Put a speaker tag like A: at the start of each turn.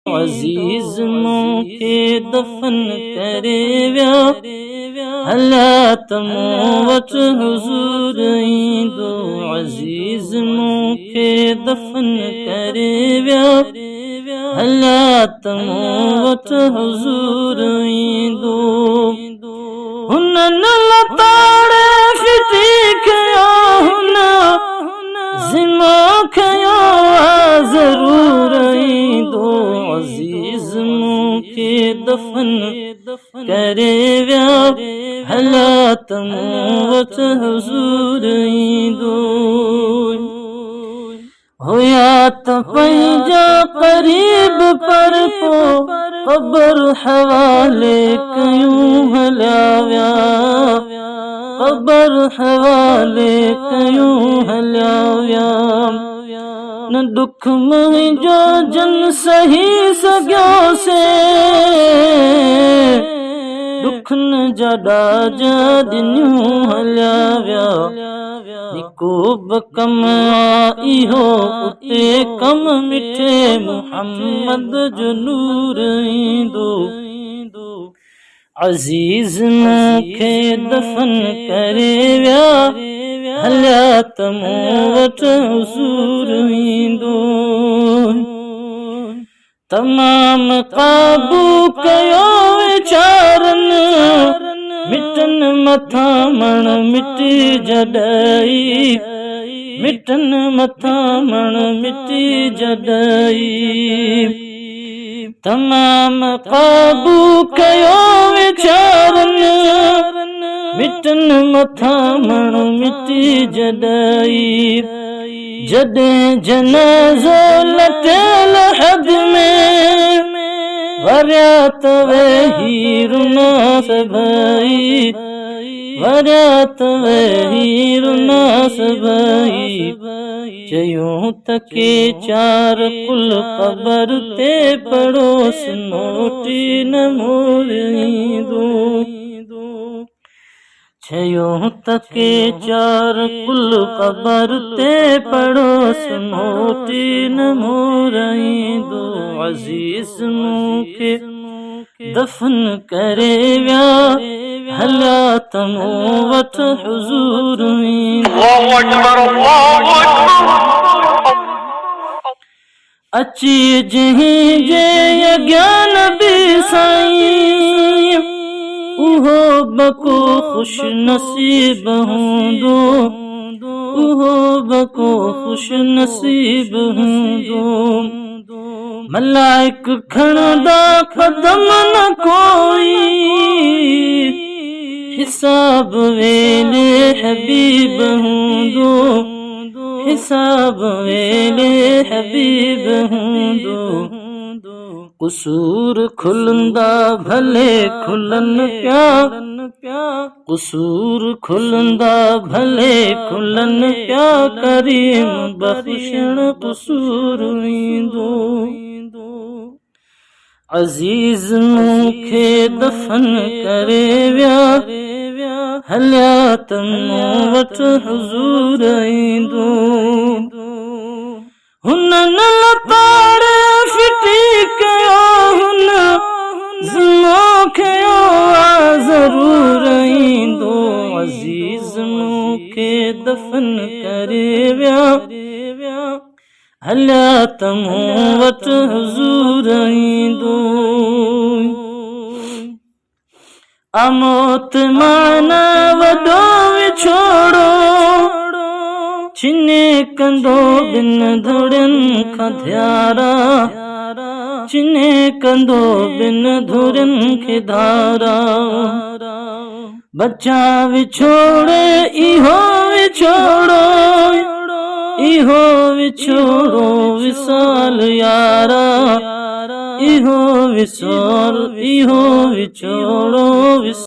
A: अज़ीज़ मूंखे दफ़न करे विया हलिया त मूं वटि हुज़ूर ईंदो। अज़ीज़ मूंखे दफ़न करे विया हलिया त मूं वटि हुज़ूर ईंदो। हुननि लताड़े फिटी कयो हुन ज़िम्मा खयो ज़रूर ईंदो। अज़ीज़ मूंखे दफ़न करे विया हलिया त मूं वटि हुज़ूर ईंदो। हुया त पंहिंजा क़रीब पर पोइ क़ब्र हवाले कयूं हलिया विया। क़ब्र हवाले कयूं हलिया विया। न दुख मुंहिंजो जन सही सघियोसे दुखन जा ॾाजा ॾिनियूं हलिया विया। को बि कम इहो उते कम मिठे मुहम्मद जो नूर ईंदो। अज़ीज़ मूंखे दफ़न करे विया हलिया त मूं वटि हुज़ूर ईंदो। तमाम क़ाबू कयो वीचारनि मिटनि मथां मण मिटी जॾई। मिटनि मथां मण मिटी जॾई। तमाम क़ाबू कयो वीचारनि मिटनि मथां मण मिटी जॾई। जॾहिं जनाज़ो लटियल हद में वरिया त वेही रुना सभई। वरिया त वेही रुना सभई। चयूं त के चार कुल क़ब्र ते पड़ोस मोटी न मोर ईंदो। चयूं त के चार कुल क़ब्र ते पड़ोस मोटी न मोर ईंदो। अज़ीज़ मूंखे दफ़न करे विया हलिया त मूं वटि हुज़ूर ईंदो। अची जंहिं जे अज्ञान बि साईं उहो बको ख़ुश नसीब हूंदो। उहो बको ख़ुश नसीब हूंदो। मलाइक खणंदा क़दम न कोई हिसाब वेले हबीब हूंदो। हिसाब वेले हबीब हूंदो। क़सूर खुलंदा भले खुलनि पिया। क़सूर खुलंदा भले खुलनि पिया। करीम बख़्शण क़सूर ईंदो। अज़ीज़ मूंखे दफ़न करे विया हलिया त मूं वटि हुज़ूर ईंदो। हुननि लताड़े फिटी कयो हुन ज़िम्मा खयो ज़रूर ईंदो। अज़ीज़ मूंखे दफ़न करे विया हलिया त मूं वटि हुज़ूर ईंदो। अमौत माना वॾो विछोड़ो छिने कंदो ॿिन धुरियुनि खां ध्यारा। छिने कंदो ॿिन धुरियुनि खे धारा। बचा विछोड़े इहो विछोड़ो। इहो विछोड़ो विसाल यारा। इहो विसाल इहो विछोड़ो।